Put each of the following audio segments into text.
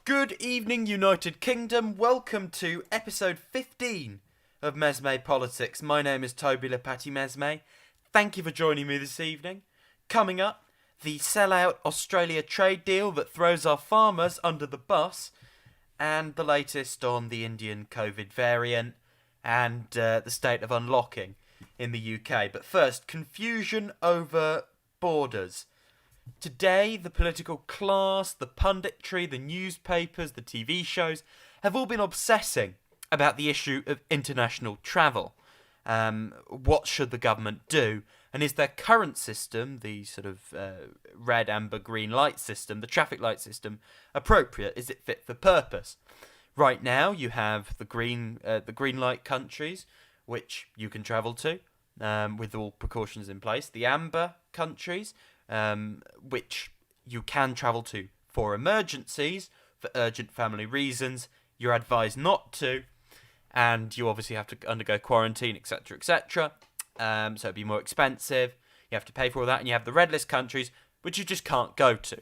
Good evening, United Kingdom. Welcome to episode 15 of Mesme Politics. My name is Toby Lepati Mesme. Thank you for joining me this evening. Coming up, the sellout Australia trade deal that throws our farmers under the bus, and the latest on the Indian COVID variant and the state of unlocking in the UK. But first, confusion over borders. Today, the political class, the punditry, the newspapers, the TV shows have all been obsessing about the issue of international travel. What should the government do? And is their current system, the sort of red, amber, green light system, the traffic light system, appropriate? Is it fit for purpose? Right now, you have the green light countries, which you can travel to with all precautions in place. The amber countries, which you can travel to for emergencies, for urgent family reasons. You're advised not to, and you obviously have to undergo quarantine, etc., etc. So it'd be more expensive. You have to pay for all that, and you have the red list countries, which you just can't go to.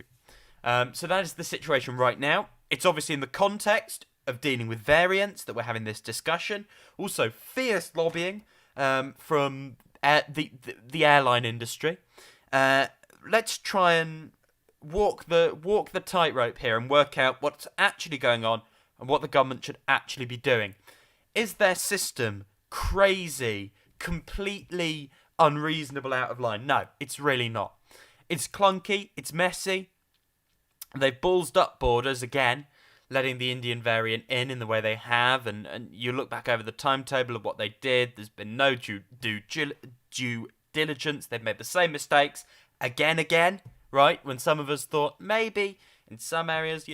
So that is the situation right now. It's obviously in the context of dealing with variants that we're having this discussion. Also, fierce lobbying from the airline industry. Let's try and walk the tightrope here and work out what's actually going on and what the government should actually be doing. Is their system crazy, completely unreasonable, out of line? No, it's really not. It's clunky, it's messy. They've ballsed up borders again, letting the Indian variant in the way they have, and you look back over the timetable of what they did, there's been no due diligence. They've made the same mistakes again, right? When some of us thought maybe in some areas,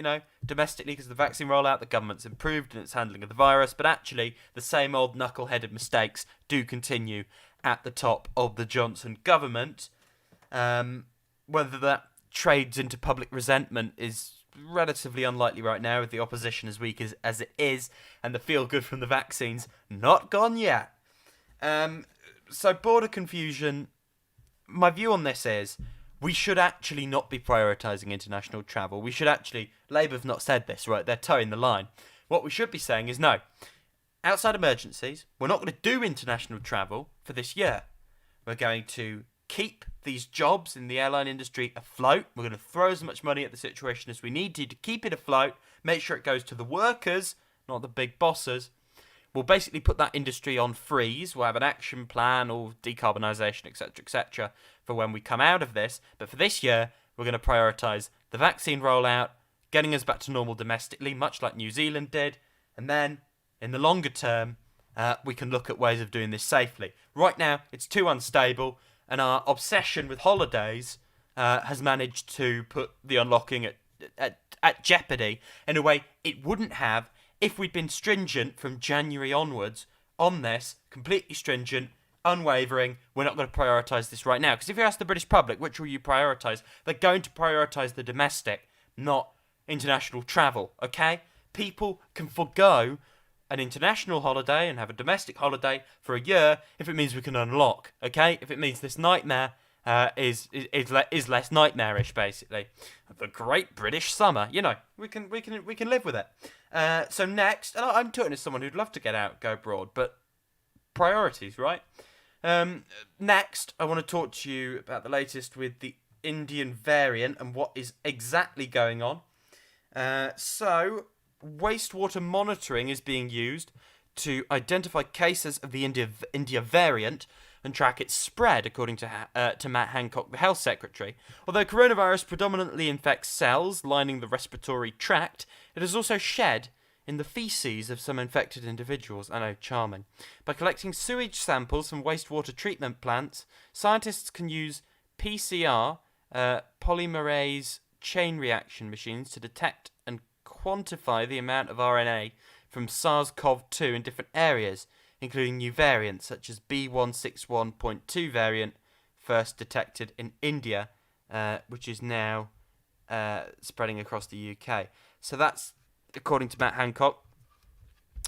domestically, because of the vaccine rollout, the government's improved in its handling of the virus, but actually the same old knuckle-headed mistakes do continue at the top of the Johnson government. Whether that trades into public resentment is relatively unlikely right now, with the opposition as weak as it is, and the feel-good from the vaccines not gone yet. So border confusion, my view on this is we should actually not be prioritising international travel. We should actually, Labour have not said this, right? They're towing the line. What we should be saying is no. Outside emergencies, we're not going to do international travel for this year. We're going to keep these jobs in the airline industry afloat. We're going to throw as much money at the situation as we need to keep it afloat, make sure it goes to the workers, not the big bosses. We'll basically put that industry on freeze. We'll have an action plan or decarbonisation, etc., for when we come out of this. But for this year, we're going to prioritise the vaccine rollout, getting us back to normal domestically, much like New Zealand did. And then, in the longer term, we can look at ways of doing this safely. Right now, it's too unstable, and our obsession with holidays has managed to put the unlocking at jeopardy in a way it wouldn't have if we'd been stringent from January onwards on this, completely stringent, unwavering. We're not going to prioritise this right now. Because if you ask the British public, which will you prioritise? They're going to prioritise the domestic, not international travel, okay? People can forgo an international holiday and have a domestic holiday for a year if it means we can unlock, okay? If it means this nightmare is less nightmarish, basically. The Great British Summer, we can live with it. So next, and I'm talking as someone who'd love to get out, go abroad, but priorities, right? Next, I want to talk to you about the latest with the Indian variant and what is exactly going on. So, wastewater monitoring is being used to identify cases of the India variant and track its spread, according to Matt Hancock, the Health Secretary. Although coronavirus predominantly infects cells lining the respiratory tract, it is also shed in the faeces of some infected individuals. I know, charming. By collecting sewage samples from wastewater treatment plants, scientists can use PCR, polymerase chain reaction machines, to detect and quantify the amount of RNA from SARS-CoV-2 in different areas, including new variants such as B161.2 variant, first detected in India, which is now spreading across the UK. So that's, according to Matt Hancock,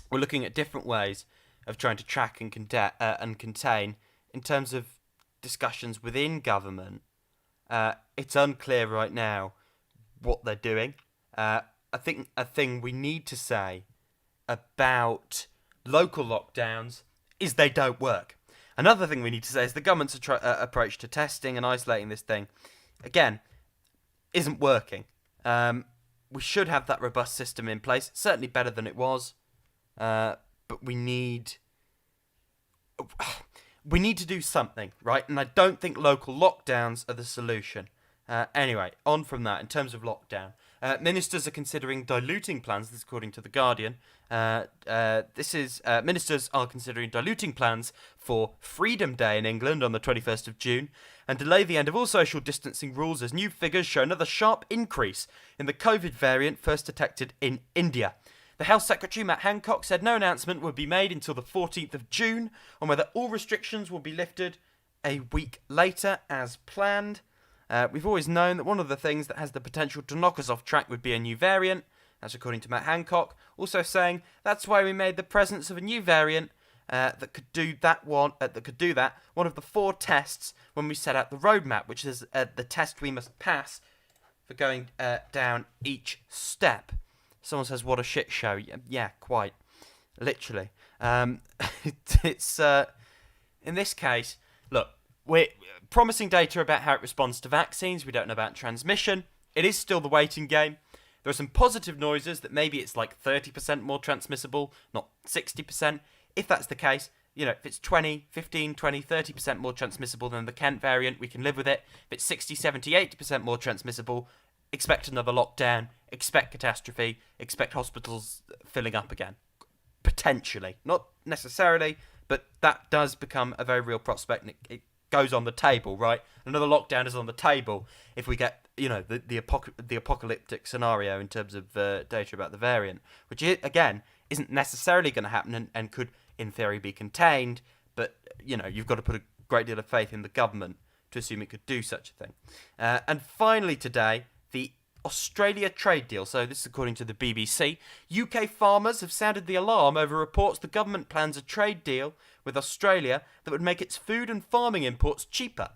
we're looking at different ways of trying to track and contain. In terms of discussions within government, it's unclear right now what they're doing. I think a thing we need to say about local lockdowns is they don't work. Another thing we need to say is the government's approach to testing and isolating this thing, again, isn't working. We should have that robust system in place. It's certainly better than it was, but we need to do something, right? And I don't think local lockdowns are the solution. Anyway, on from that, in terms of lockdown, ministers are considering diluting plans. This is according to The Guardian. Ministers are considering diluting plans for Freedom Day in England on the 21st of June and delay the end of all social distancing rules as new figures show another sharp increase in the COVID variant first detected in India. The Health Secretary, Matt Hancock, said no announcement would be made until the 14th of June on whether all restrictions will be lifted a week later as planned. We've always known that one of the things that has the potential to knock us off track would be a new variant. That's according to Matt Hancock. Also saying that's why we made the presence of a new variant that could do that one of the 4 tests when we set out the roadmap, which is the test we must pass for going down each step. Someone says, "What a shit show!" Yeah, quite literally. It's in this case, look. We're promising data about how it responds to vaccines. We don't know about transmission. It is still the waiting game. There are some positive noises that maybe it's like 30% more transmissible, not 60%. If that's the case, if it's 20, 15, 20, 30% more transmissible than the Kent variant, we can live with it. If it's 60, 70, 80% more transmissible, expect another lockdown, expect catastrophe, expect hospitals filling up again. Potentially. Not necessarily, but that does become a very real prospect, and it goes on the table, right? Another lockdown is on the table if we get, the apocalyptic scenario in terms of data about the variant, which again isn't necessarily going to happen and could, in theory, be contained. But you've got to put a great deal of faith in the government to assume it could do such a thing. And finally, today, the Australia trade deal. So this is according to the BBC. UK farmers have sounded the alarm over reports the government plans a trade deal with Australia that would make its food and farming imports cheaper.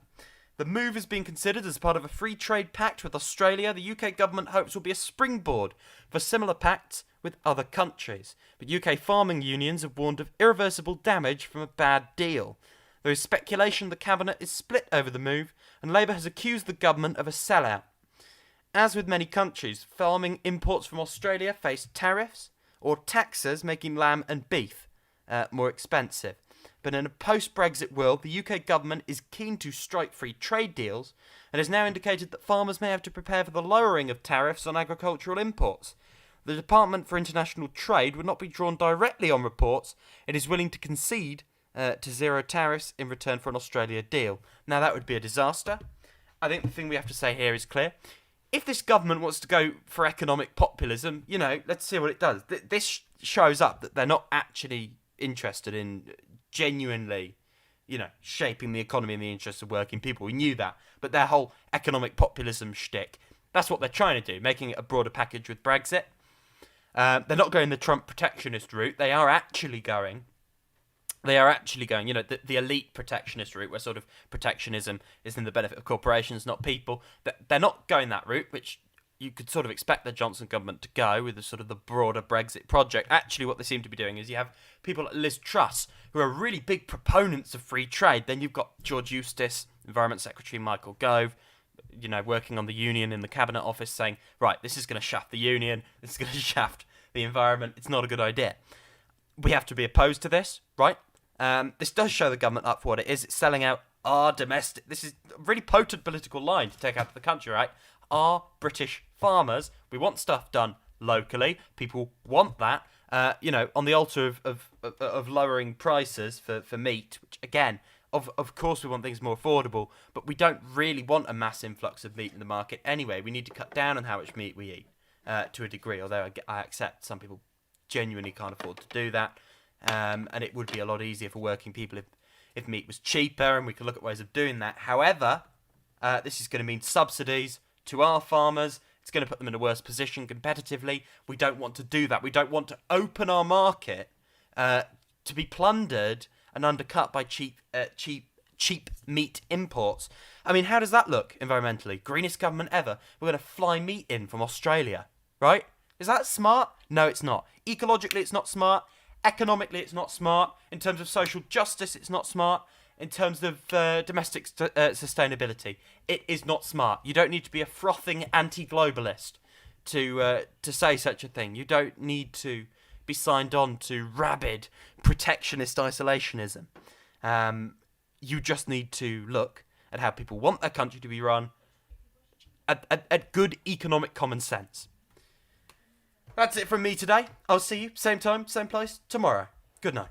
The move is being considered as part of a free trade pact with Australia. The UK government hopes will be a springboard for similar pacts with other countries. But UK farming unions have warned of irreversible damage from a bad deal. There is speculation the cabinet is split over the move, and Labour has accused the government of a sellout. As with many countries, farming imports from Australia face tariffs or taxes, making lamb and beef more expensive. But in a post-Brexit world, the UK government is keen to strike free trade deals and has now indicated that farmers may have to prepare for the lowering of tariffs on agricultural imports. The Department for International Trade would not be drawn directly on reports it is willing to concede to zero tariffs in return for an Australia deal. Now, that would be a disaster. I think the thing we have to say here is clear. If this government wants to go for economic populism, let's see what it does. This shows up that they're not actually interested in genuinely, shaping the economy in the interests of working people. We knew that. But their whole economic populism shtick, that's what they're trying to do, making it a broader package with Brexit. They're not going the Trump protectionist route. They are actually going, the elite protectionist route, where sort of protectionism is in the benefit of corporations, not people. They're not going that route, which you could sort of expect the Johnson government to go with the sort of the broader Brexit project. Actually, what they seem to be doing is you have people like Liz Truss, who are really big proponents of free trade. Then you've got George Eustice, Environment Secretary Michael Gove, working on the union in the Cabinet Office, saying, right, this is going to shaft the union, this is going to shaft the environment, it's not a good idea. We have to be opposed to this, right? This does show the government up for what it is. It's selling out our domestic... This is a really potent political line to take out of the country, right? Our British farmers, we want stuff done locally. People want that. On the altar of lowering prices for meat, which, again, of course we want things more affordable, but we don't really want a mass influx of meat in the market anyway. We need to cut down on how much meat we eat to a degree, although I accept some people genuinely can't afford to do that. And it would be a lot easier for working people if meat was cheaper, and we could look at ways of doing that. However, this is going to mean subsidies to our farmers. It's going to put them in a worse position competitively. We don't want to do that. We don't want to open our market to be plundered and undercut by cheap meat imports. I mean, how does that look environmentally? Greenest government ever. We're going to fly meat in from Australia, right? Is that smart? No, it's not. Ecologically, it's not smart. Economically, it's not smart. In terms of social justice, it's not smart. In terms of domestic sustainability, it is not smart. You don't need to be a frothing anti-globalist to say such a thing. You don't need to be signed on to rabid protectionist isolationism. You just need to look at how people want their country to be run at good economic common sense. That's it from me today. I'll see you, same time, same place, tomorrow. Good night.